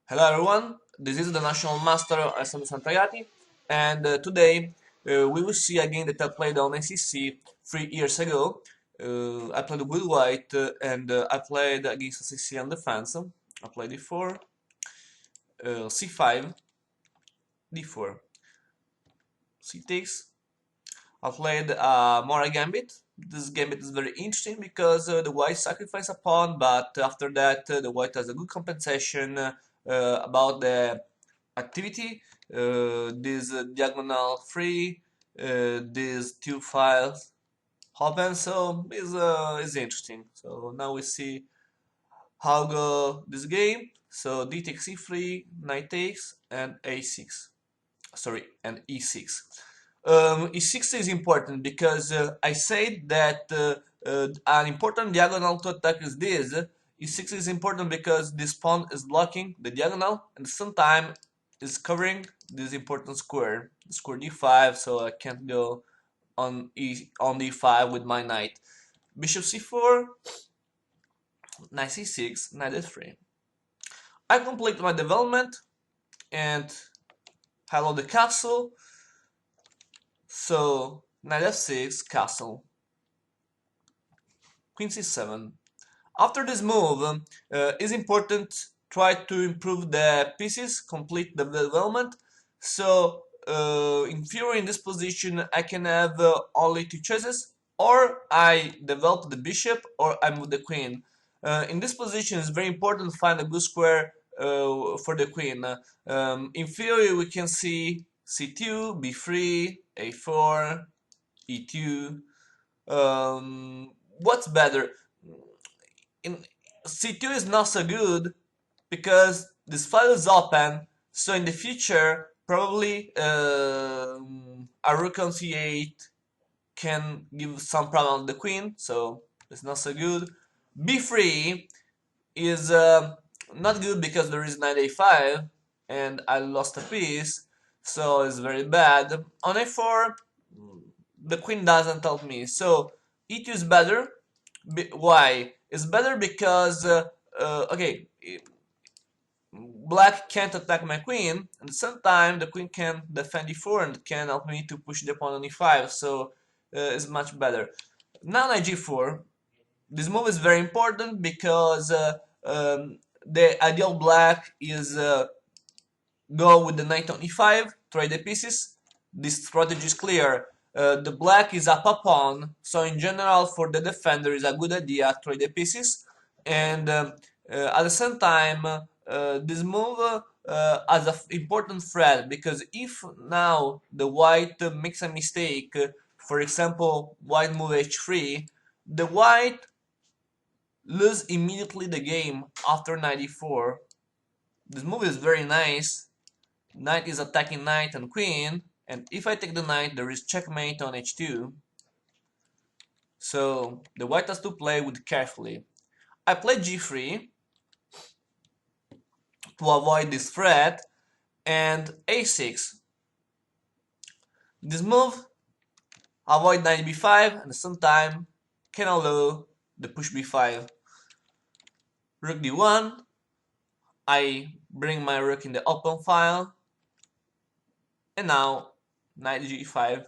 Hello everyone, this is the National Master Alessandro Santagati, and today we will see a game that I played on ACC 3 years ago. I played with white and I played against ACC on defense. I played d4, c5, d4, c takes. I played Morra Gambit. This gambit is very interesting because the white sacrifice a pawn, but after that the white has a good compensation about the activity. This diagonal free, these two files open, so is interesting. So now we see how go this game. So d takes c3, knight takes, and a6. Sorry, and e6. E6 is important because I said that an important diagonal to attack is this. E6 is important because this pawn is blocking the diagonal and at the same time is covering this important square, square d5, so I can't go on d5 with my knight. Bishop c4, knight c6, knight f3. I complete my development and hello the castle. So knight f6, castle, queen c7. After this move, is important try to improve the pieces, complete the development. So in theory, in this position, I can have only two choices, or I develop the bishop, or I move the queen. In this position, it's very important to find a good square for the queen. In theory, we can see c2, b3, a4, e2. What's better? In C2 is not so good because this file is open, so in the future probably a rook on c8 can give some problem on the queen, so it's not so good. B3 is not good because there is knight a5 and I lost a piece, so it's very bad. On a4 the queen doesn't help me, so e2 is better. Why? It's better because okay, black can't attack my queen, and at the same time the queen can defend e4 and can help me to push the pawn on e5, so it's much better. Now knight g4. This move is very important because the ideal black is go with the knight on e5, trade the pieces. This strategy is clear. The black is up a pawn, so in general for the defender is a good idea trade the pieces. And at the same time, this move has an important threat because if now the white makes a mistake, for example, white move h3, the white lose immediately the game after 94. This move is very nice. Knight is attacking knight and queen, and if I take the knight, there is checkmate on h2. So the white has to play with carefully. I play g3 to avoid this threat, and a6. This move avoid knight b5, and at the same time can allow the push b5. Rook d1. I bring my rook in the open file, and now knight g5.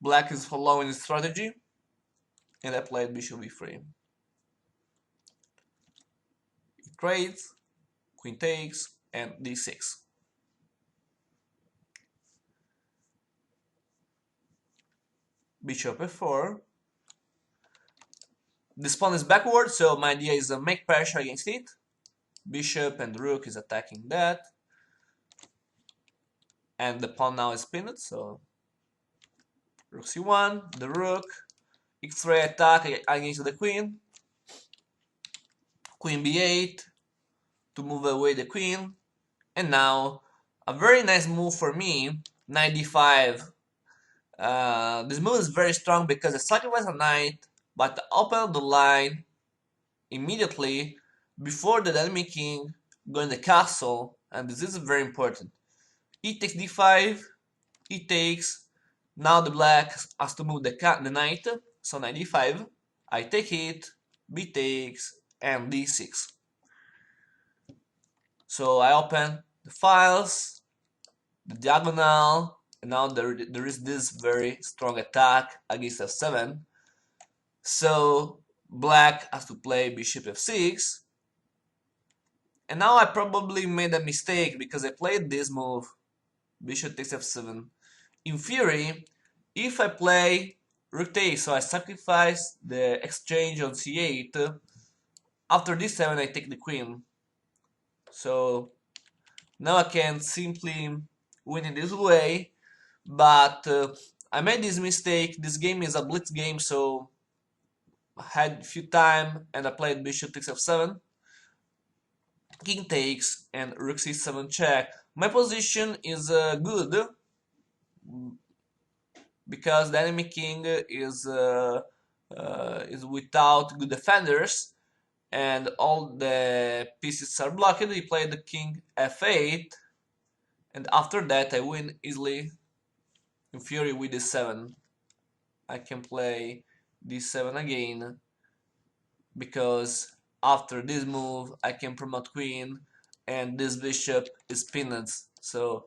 Black is following the strategy, and I played bishop b3. It trades, queen takes, and d6. Bishop f4. This pawn is backward, so my idea is to make pressure against it. Bishop and rook is attacking that. And the pawn now is pinned, so rook c1, the rook, x3 attack against the queen, queen b8 to move away the queen, and now a very nice move for me, knight d5. This move is very strong because I sacrifice a knight, but I open the line immediately before the enemy king go in the castle, and this is very important. E takes d5, e takes. Now the black has to move the knight, so knight d5. I take it, b takes, and d6. So I open the files, the diagonal, and now there is this very strong attack against f7. So black has to play bishop f6. And now I probably made a mistake because I played this move, bishop takes f7. In theory, if I play rook takes, so I sacrifice the exchange on c8, after d7 I take the queen. So now I can simply win in this way, but I made this mistake. This game is a blitz game, so I had few time and I played bishop takes f7, king takes, and rook c7 check. My position is good because the enemy king is without good defenders and all the pieces are blocked. He played the king f8, and after that I win easily in theory with d7. I can play d7 again because after this move I can promote queen and this bishop is pinned. So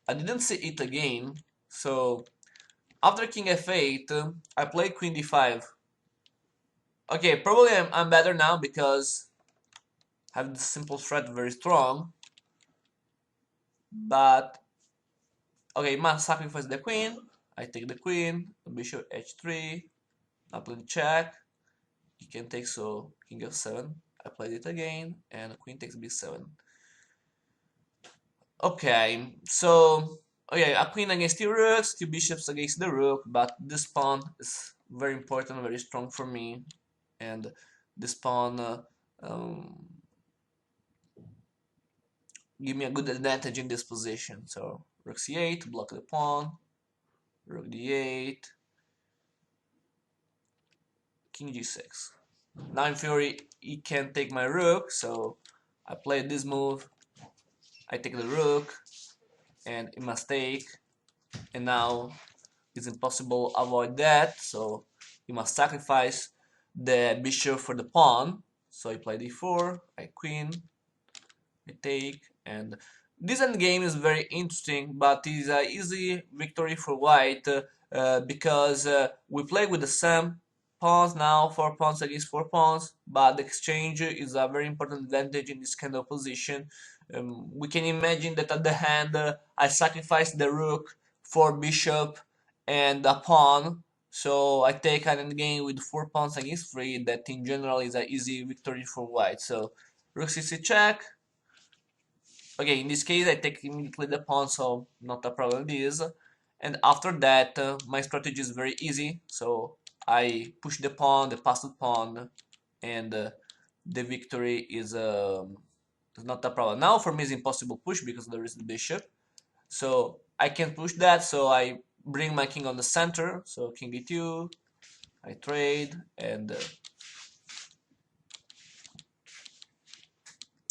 I didn't see it again. So after king f8 I play queen d5. Okay, probably I'm better now because I have the simple threat very strong. But okay, must sacrifice the queen. I take the queen, bishop h3, I play the check. He can take, so king f7. I played it again, and queen takes b7. Okay, so okay, a queen against two rooks, two bishops against the rook, but this pawn is very important, very strong for me, and this pawn give me a good advantage in this position. So rook c8, block the pawn, rook d8, king g6. Now in theory he can take my rook, so I play this move, I take the rook, and it must take, and now it's impossible to avoid that, so he must sacrifice the bishop for the pawn. So I play d4, I queen, I take, and this endgame is very interesting, but it is an easy victory for white because we play with the same pawns now, 4 pawns against 4 pawns, but the exchange is a very important advantage in this kind of position. We can imagine that at the hand I sacrifice the rook for bishop and a pawn, so I take an endgame with 4 pawns against 3 that in general is an easy victory for white. So rook c6 check. Okay, in this case I take immediately the pawn, so not a problem this. And after that my strategy is very easy, so I push the pawn, the passed pawn, and the victory is not a problem. Now for me it's impossible push because there is the bishop, so I can push that, so I bring my king on the center, so king e2, I trade, and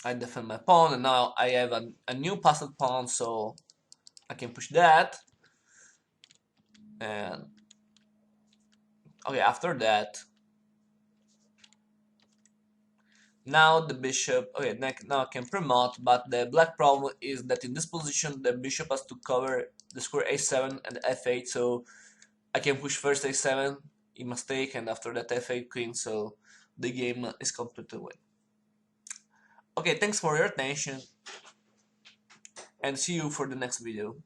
I defend my pawn, and now I have a new passed pawn, so I can push that. And okay, after that, now the bishop, okay, now I can promote, but the black problem is that in this position the bishop has to cover the square a7 and f8, so I can push first a7, he must take, and after that f8 queen, so the game is completely win. Okay, thanks for your attention, and see you for the next video.